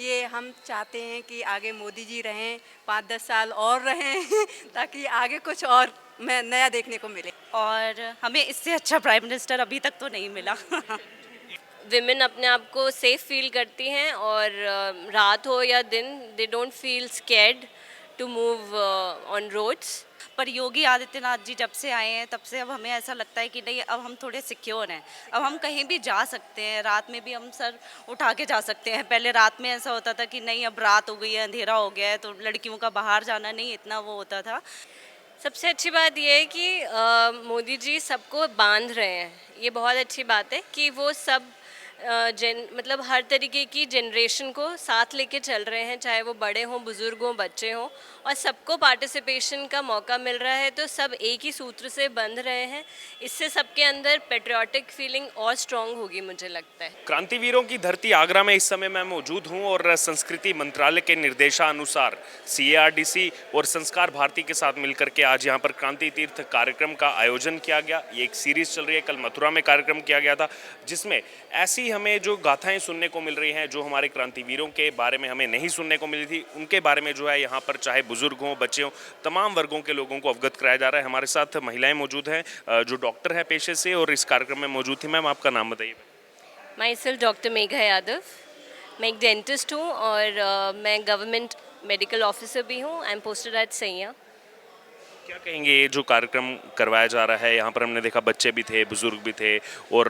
ये हम चाहते हैं कि आगे मोदी जी रहें, 5-10 साल और रहें ताकि आगे कुछ और मैं नया देखने को मिले। और हमें इससे अच्छा प्राइम मिनिस्टर अभी तक तो नहीं मिला। विमेन अपने आप को सेफ फील करती हैं और रात हो या दिन they don't feel scared to move on roads. पर योगी आदित्यनाथ जी जब से आए हैं तब से अब हमें ऐसा लगता है कि नहीं, अब हम थोड़े सिक्योर हैं। अब हम कहीं भी जा सकते हैं, रात में भी हम सर उठा के जा सकते हैं। पहले रात में ऐसा होता था कि नहीं, अब रात हो गई है, अंधेरा हो गया है, तो लड़कियों का बाहर जाना नहीं इतना वो होता था। सबसे अच्छी बात यह है कि मोदी जी सबको बांध रहे हैं। ये बहुत अच्छी बात है कि वो सब मतलब हर तरीके की जनरेशन को साथ लेके चल रहे हैं, चाहे वो बड़े हों, बुजुर्ग हों, बच्चे हों, और सबको पार्टिसिपेशन का मौका मिल रहा है। तो सब एक ही सूत्र से बंध रहे हैं। इससे सबके अंदर पेट्रियाटिक फीलिंग और स्ट्रांग होगी, मुझे लगता है। क्रांतिवीरों की धरती आगरा में इस समय मैं मौजूद हूं और संस्कृति मंत्रालय के निर्देशानुसार सीएआरडीसी और संस्कार भारती के साथ मिलकर के आज यहां पर क्रांति तीर्थ कार्यक्रम का आयोजन किया गया। ये एक सीरीज चल रही है। कल मथुरा में कार्यक्रम किया गया था, जिसमें ऐसी हमें जो गाथाएं सुनने को मिल रही हैं, जो हमारे क्रांतिवीरों के बारे में हमें नहीं सुनने को मिली थी, उनके बारे में जो है यहाँ पर चाहे बुजुर्ग हों, बच्चे हों, तमाम वर्गों के लोगों को अवगत कराया जा रहा है। हमारे साथ महिलाएं मौजूद हैं जो डॉक्टर हैं पेशे से और इस कार्यक्रम में मौजूद थी। मैम, आपका नाम बताइए। My self doctor Megha Yadav. मैं एक डेंटिस्ट हूँ और मैं गवर्नमेंट मेडिकल ऑफिसर भी हूँ। आई एम पोस्टेड एट सैया। क्या कहेंगे, ये जो कार्यक्रम करवाया जा रहा है, यहाँ पर हमने देखा बच्चे भी थे, बुजुर्ग भी थे, और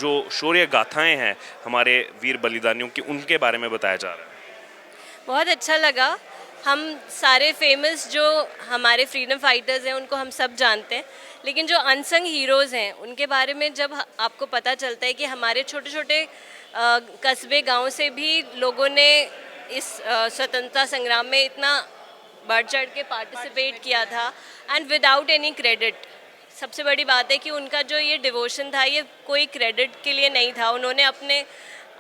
जो शौर्य गाथाएं हैं हमारे वीर बलिदानियों की, उनके बारे में बताया जा रहा है। बहुत अच्छा लगा। हम सारे फेमस जो हमारे फ्रीडम फाइटर्स हैं उनको हम सब जानते हैं, लेकिन जो अनसंग हीरोज़ हैं उनके बारे में जब आपको पता चलता है कि हमारे छोटे छोटे कस्बे गांव से भी लोगों ने इस स्वतंत्रता संग्राम में इतना बढ़ चढ़ के पार्टिसिपेट किया था एंड विदाउट एनी क्रेडिट। सबसे बड़ी बात है कि उनका जो ये डिवोशन था, ये कोई क्रेडिट के लिए नहीं था। उन्होंने अपने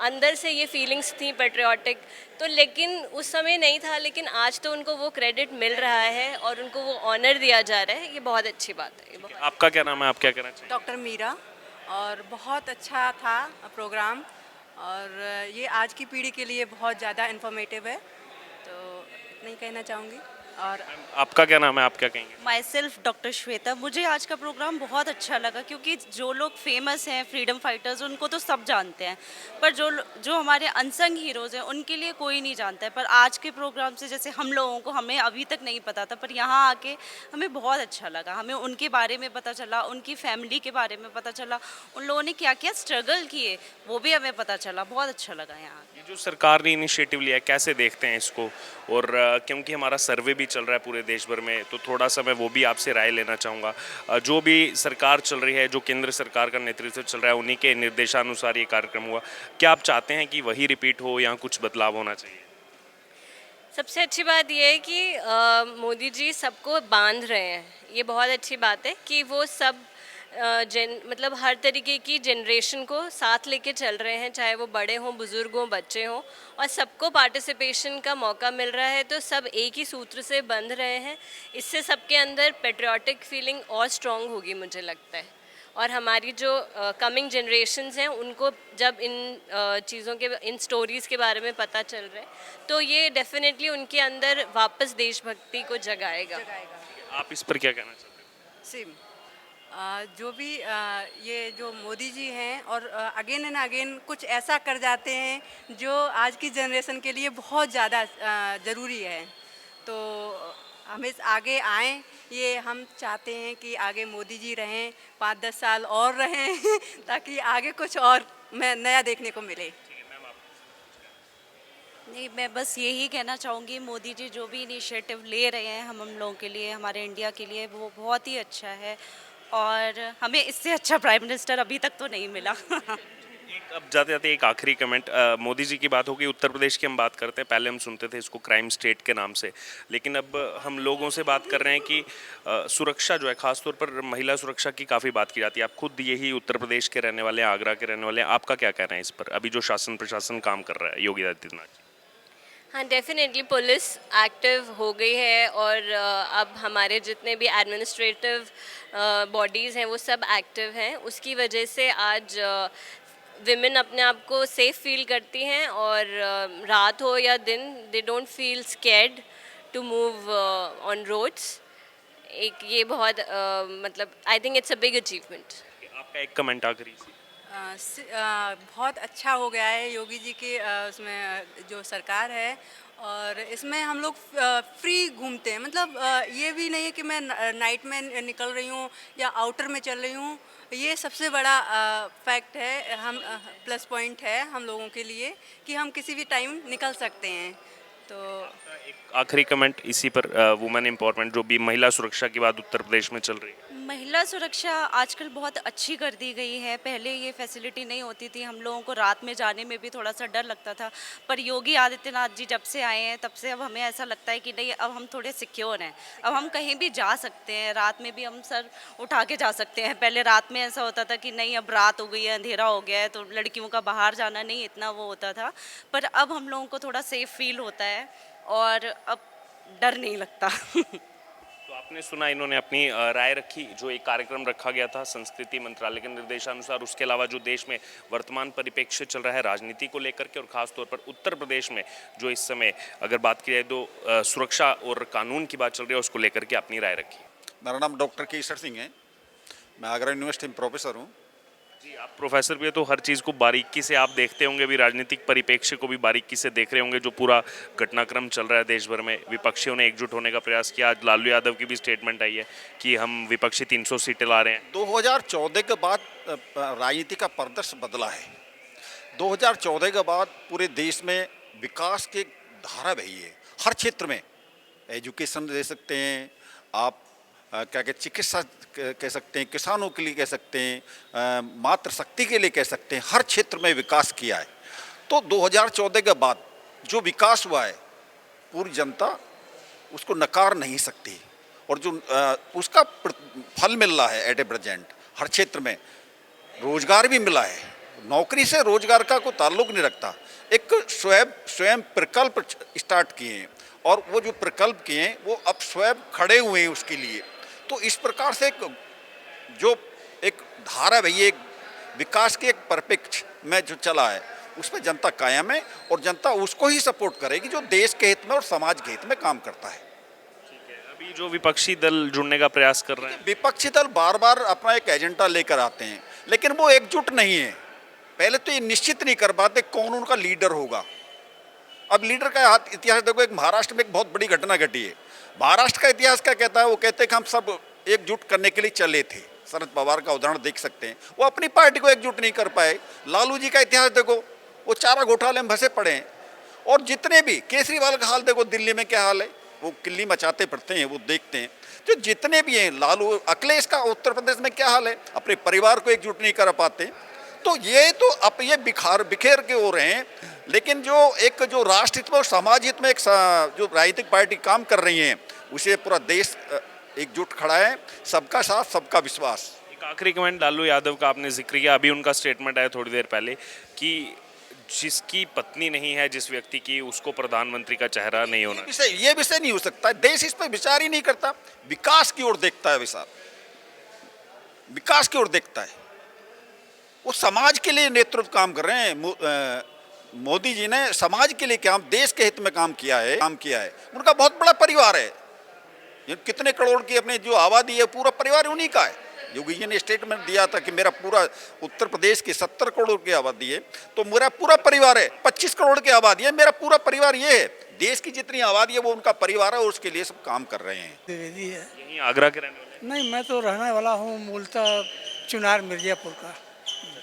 अंदर से ये फीलिंग्स थी पेट्रियाटिक, तो लेकिन उस समय नहीं था, लेकिन आज तो उनको वो क्रेडिट मिल रहा है और उनको वो ऑनर दिया जा रहा है। ये बहुत अच्छी बात है। आपका क्या नाम है, आप क्या कहना चाहिए? डॉक्टर मीरा। और बहुत अच्छा था प्रोग्राम, और ये आज की पीढ़ी के लिए बहुत ज़्यादा इन्फॉर्मेटिव है, तो इतना ही कहना चाहूँगी। और आपका क्या नाम है, आप क्या कहेंगे? My self doctor Shweta. मुझे आज का प्रोग्राम बहुत अच्छा लगा, क्योंकि जो लोग फेमस हैं फ्रीडम फाइटर्स, उनको तो सब जानते हैं, पर जो हमारे अनसंग हीरोज़ हैं उनके लिए कोई नहीं जानता है। पर आज के प्रोग्राम से, जैसे हम लोगों को, हमें अभी तक नहीं पता था, पर यहाँ आके हमें बहुत अच्छा लगा। हमें उनके बारे में पता चला, उनकी फैमिली के बारे में पता चला, उन लोगों ने क्या क्या स्ट्रगल किए वो भी हमें पता चला। बहुत अच्छा लगा यहाँ। ये जो सरकार ने इनिशिएटिव लिया है, कैसे देखते हैं इसको? और क्योंकि हमारा सर्वे भी चल रहा है पूरे देश भर में, तो थोड़ा सा मैं वो भी आपसे राय लेना चाहूँगा। जो भी सरकार चल रही है, जो केंद्र सरकार का नेतृत्व चल रहा है, उन्हीं के निर्देशानुसार ये कार्यक्रम हुआ। क्या आप चाहते हैं कि वही रिपीट हो या कुछ बदलाव होना चाहिए? सबसे अच्छी बात यह है कि मोदी जी सबको बांध रहे हैं। ये बहुत अच्छी बात है कि वो सब मतलब हर तरीके की जनरेशन को साथ लेके चल रहे हैं, चाहे वो बड़े हों, बुजुर्ग हों, बच्चे हों, और सबको पार्टिसिपेशन का मौका मिल रहा है। तो सब एक ही सूत्र से बंध रहे हैं। इससे सबके अंदर पेट्रियाटिक फीलिंग और स्ट्रांग होगी, मुझे लगता है। और हमारी जो कमिंग जनरेशन्स हैं उनको जब इन चीज़ों के, इन स्टोरीज़ के बारे में पता चल रहा है, तो ये डेफिनेटली उनके अंदर वापस देशभक्ति को जगाएगा। आप इस पर क्या कहना चाहते हैं? सिम जो भी ये जो मोदी जी हैं, और अगेन एंड अगेन कुछ ऐसा कर जाते हैं जो आज की जनरेशन के लिए बहुत ज़्यादा ज़रूरी है। तो हमें आगे आएँ, ये हम चाहते हैं कि आगे मोदी जी रहें, 5-10 साल और रहें ताकि आगे कुछ और मैं नया देखने को मिले। नहीं, मैं बस यही कहना चाहूँगी, मोदी जी जो भी इनिशिएटिव ले रहे हैं हम लोगों के लिए, हमारे इंडिया के लिए, वो बहुत ही अच्छा है। और हमें इससे अच्छा प्राइम मिनिस्टर अभी तक तो नहीं मिला। अब जाते जाते एक आखिरी कमेंट। मोदी जी की बात होगी, उत्तर प्रदेश की हम बात करते हैं। पहले हम सुनते थे इसको क्राइम स्टेट के नाम से, लेकिन अब हम लोगों से बात कर रहे हैं कि सुरक्षा जो है, खासतौर पर महिला सुरक्षा की काफ़ी बात की जाती है। आप खुद यही उत्तर प्रदेश के रहने वाले हैं, आगरा के रहने वाले हैं, आपका क्या कहना है इस पर, अभी जो शासन प्रशासन काम कर रहा है योगी आदित्यनाथ जी? हाँ, डेफिनेटली पुलिस एक्टिव हो गई है, और अब हमारे जितने भी एडमिनिस्ट्रेटिव बॉडीज़ हैं वो सब एक्टिव हैं। उसकी वजह से आज विमेन अपने आप को सेफ फील करती हैं और रात हो या दिन they don't feel scared to move on roads. एक ये बहुत मतलब I think it's a big achievement. आपका एक कमेंट आखिरी से। बहुत अच्छा हो गया है योगी जी के उसमें जो सरकार है, और इसमें हम लोग फ्री घूमते हैं। मतलब ये भी नहीं है कि मैं नाइट में निकल रही हूँ या आउटर में चल रही हूँ। ये सबसे बड़ा फैक्ट है, हम प्लस पॉइंट है हम लोगों के लिए कि हम किसी भी टाइम निकल सकते हैं। तो एक आखिरी कमेंट इसी पर, वुमेन एम्पावरमेंट जो भी महिला सुरक्षा की बात उत्तर प्रदेश में चल रही है। महिला सुरक्षा आजकल बहुत अच्छी कर दी गई है। पहले ये फैसिलिटी नहीं होती थी, हम लोगों को रात में जाने में भी थोड़ा सा डर लगता था। पर योगी आदित्यनाथ जी जब से आए हैं तब से अब हमें ऐसा लगता है कि नहीं, अब हम थोड़े सिक्योर हैं। अब हम कहीं भी जा सकते हैं, रात में भी हम सर उठा के जा सकते हैं। पहले रात में ऐसा होता था कि नहीं, अब रात हो गई है, अंधेरा हो गया है, तो लड़कियों का बाहर जाना नहीं इतना वो होता था। पर अब हम लोगों को थोड़ा सेफ फील होता है और अब डर नहीं लगता। तो आपने सुना, इन्होंने अपनी राय रखी। जो एक कार्यक्रम रखा गया था संस्कृति मंत्रालय के निर्देशानुसार, उसके अलावा जो देश में वर्तमान परिप्रेक्ष्य चल रहा है राजनीति को लेकर के, और खास तौर पर उत्तर प्रदेश में जो इस समय अगर बात की जाए तो सुरक्षा और कानून की बात चल रही है, उसको लेकर के अपनी राय रखी। मेरा नाम डॉक्टर केसर सिंह है, मैं आगरा यूनिवर्सिटी में प्रोफेसर हूँ। जी, आप प्रोफेसर भी है तो हर चीज़ को बारीकी से आप देखते होंगे, भी राजनीतिक परिप्रेक्ष्य को भी बारीकी से देख रहे होंगे। जो पूरा घटनाक्रम चल रहा है देश भर में, विपक्षियों ने एकजुट होने का प्रयास किया। आज लालू यादव की भी स्टेटमेंट आई है कि हम विपक्षी 300 सीटें ला रहे हैं। 2014 के बाद राजनीति का परिदृश्य बदला है। 2014 के बाद पूरे देश में विकास की धारा बही है। हर क्षेत्र में एजुकेशन दे सकते हैं आप, क्या कहते, चिकित्सा कह सकते हैं, किसानों के लिए कह सकते हैं, मातृ शक्ति के लिए कह सकते हैं। हर क्षेत्र में विकास किया है। तो 2014 के बाद जो विकास हुआ है, पूरी जनता उसको नकार नहीं सकती, और जो उसका फल मिल रहा है एट ए प्रेजेंट हर क्षेत्र में। रोजगार भी मिला है। नौकरी से रोजगार का कोई ताल्लुक नहीं रखता। एक स्वयं प्रकल्प स्टार्ट किए हैं, और वो जो प्रकल्प किए हैं वो अब स्वयं खड़े हुए हैं उसके लिए। तो इस प्रकार से एक धारा भई, एक विकास के एक परिप्रेक्ष्य में जो चला है उस पर जनता कायम है, और जनता उसको ही सपोर्ट करेगी जो देश के हित में और समाज के हित में काम करता है। अभी जो विपक्षी दल जुड़ने का प्रयास कर रहे हैं, विपक्षी दल बार बार अपना एक एजेंडा लेकर आते हैं, लेकिन वो एकजुट नहीं है। पहले तो ये निश्चित नहीं कर पाते कौन उनका लीडर होगा। अब लीडर का इतिहास देखो, एक महाराष्ट्र में एक बहुत बड़ी घटना घटी है। महाराष्ट्र का इतिहास क्या कहता है? वो कहते हैं कि हम सब एकजुट करने के लिए चले थे। शरद पवार का उदाहरण देख सकते हैं, वो अपनी पार्टी को एकजुट नहीं कर पाए। लालू जी का इतिहास देखो, वो चारा घोटाले में फंसे पड़े हैं। और जितने भी, केजरीवाल का हाल देखो, दिल्ली में क्या हाल है, वो किल्ली मचाते फिरते हैं, वो देखते हैं। जो जितने भी हैं, लालू, अखिलेश का उत्तर प्रदेश में क्या हाल है, अपने परिवार को एकजुट नहीं कर पाते। तो ये तो अब ये बिखेर के हो रहे हैं। लेकिन जो राष्ट्र हित में और समाज हित में एक जो राजनीतिक पार्टी काम कर रही हैं, उसे पूरा देश एकजुट खड़ा है। सबका साथ, सबका विश्वास। एक आखिरी कमेंट, लालू यादव का आपने जिक्र किया, अभी उनका स्टेटमेंट आया थोड़ी देर पहले कि जिसकी पत्नी नहीं है जिस व्यक्ति की, उसको प्रधानमंत्री का चेहरा नहीं होना। ये विषय नहीं हो सकता। देश इस पर विचार ही नहीं करता, विकास की ओर देखता है। विचार विकास की ओर देखता है। वो समाज के लिए नेतृत्व काम कर रहे हैं। मोदी जी ने समाज के लिए काम, देश के हित में काम किया है। उनका बहुत बड़ा परिवार है। कितने करोड़ की अपने जो आबादी है, पूरा परिवार उन्हीं का है। योगी जी ने स्टेटमेंट दिया था कि मेरा पूरा उत्तर प्रदेश की 70 करोड़ की आबादी है, तो मेरा पूरा परिवार है। 25 करोड़ की आबादी है, मेरा पूरा परिवार ये है। देश की जितनी आबादी है वो उनका परिवार है, और उसके लिए सब काम कर रहे हैं। द्विवेदी है। यहीं आगरा के रहने वाले? नहीं, मैं तो रहने वाला हूँ मूलतः चुनार मिर्जापुर का।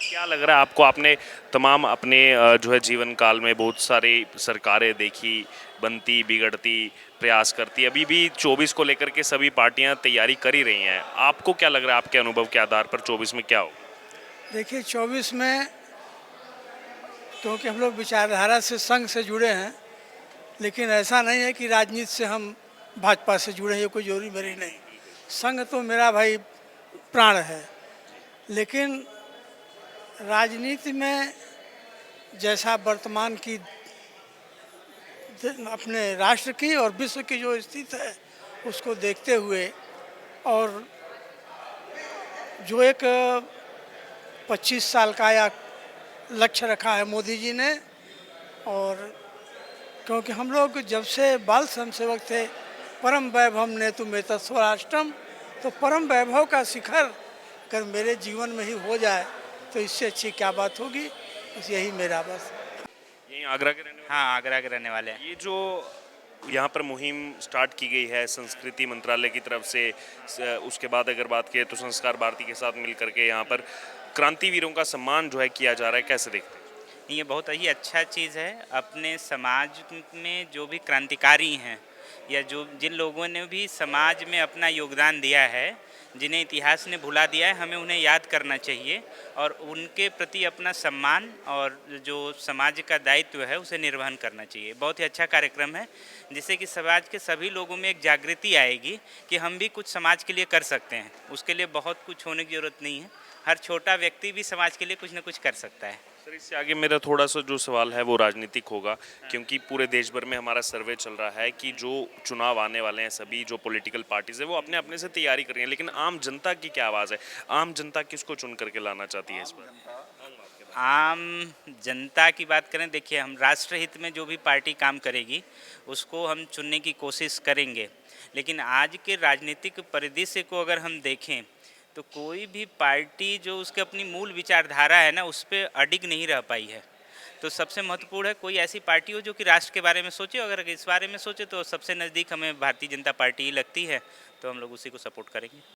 क्या लग रहा है आपको? आपने तमाम अपने जो है जीवन काल में बहुत सारी सरकारें देखी, बनती, बिगड़ती, प्रयास करती। अभी भी 24 को लेकर के सभी पार्टियां तैयारी कर ही रही हैं। आपको क्या लग रहा है, आपके अनुभव के आधार पर 24 में क्या हो? देखिए, 24 में क्योंकि हम लोग विचारधारा से, संघ से जुड़े हैं, लेकिन ऐसा नहीं है कि राजनीति से हम भाजपा से जुड़े हैं, ये कोई जरूरी मेरी नहीं। संघ तो मेरा भाई प्राण है। लेकिन राजनीति में जैसा वर्तमान की अपने राष्ट्र की और विश्व की जो स्थिति है, उसको देखते हुए, और जो एक 25 साल का या लक्ष्य रखा है मोदी जी ने। और क्योंकि हम लोग जब से बाल स्वयंसेवक थे, परम वैभव ने तुम एतत् स्वराष्ट्रम, तो परम वैभव का शिखर अगर मेरे जीवन में ही हो जाए तो इससे अच्छी क्या बात होगी। बस यही मेरा बस। यही आगरा के रहने हाँ, आगरा के रहने वाले हैं। वाले ये जो यहाँ पर मुहिम स्टार्ट की गई है संस्कृति मंत्रालय की तरफ से, उसके बाद अगर बात करें तो संस्कार भारती के साथ मिल करके यहाँ पर क्रांतिवीरों का सम्मान जो है किया जा रहा है, कैसे देखते हैं? ये बहुत ही अच्छा चीज़ है। अपने समाज में जो भी क्रांतिकारी हैं या जो जिन लोगों ने भी समाज में अपना योगदान दिया है, जिन्हें इतिहास ने भुला दिया है, हमें उन्हें याद करना चाहिए और उनके प्रति अपना सम्मान और जो समाज का दायित्व है उसे निर्वहन करना चाहिए। बहुत ही अच्छा कार्यक्रम है जिससे कि समाज के सभी लोगों में एक जागृति आएगी कि हम भी कुछ समाज के लिए कर सकते हैं। उसके लिए बहुत कुछ होने की ज़रूरत नहीं है, हर छोटा व्यक्ति भी समाज के लिए कुछ न कुछ कर सकता है। सर, इससे आगे मेरा थोड़ा सा जो सवाल है वो राजनीतिक होगा, क्योंकि पूरे देश भर में हमारा सर्वे चल रहा है कि जो चुनाव आने वाले हैं, सभी जो पॉलिटिकल पार्टीज है वो अपने अपने से तैयारी कर रही हैं, लेकिन आम जनता की क्या आवाज़ है? आम जनता किसको चुन करके लाना चाहती है इस बार? आम जनता की बात करें, देखिए हम राष्ट्रहित में जो भी पार्टी काम करेगी उसको हम चुनने की कोशिश करेंगे, लेकिन आज के राजनीतिक परिदृश्य को अगर हम देखें तो कोई भी पार्टी जो उसके अपनी मूल विचारधारा है ना उस पर अडिग नहीं रह पाई है। तो सबसे महत्वपूर्ण है कोई ऐसी पार्टी हो जो कि राष्ट्र के बारे में सोचे। अगर इस बारे में सोचे तो सबसे नज़दीक हमें भारतीय जनता पार्टी ही लगती है, तो हम लोग उसी को सपोर्ट करेंगे।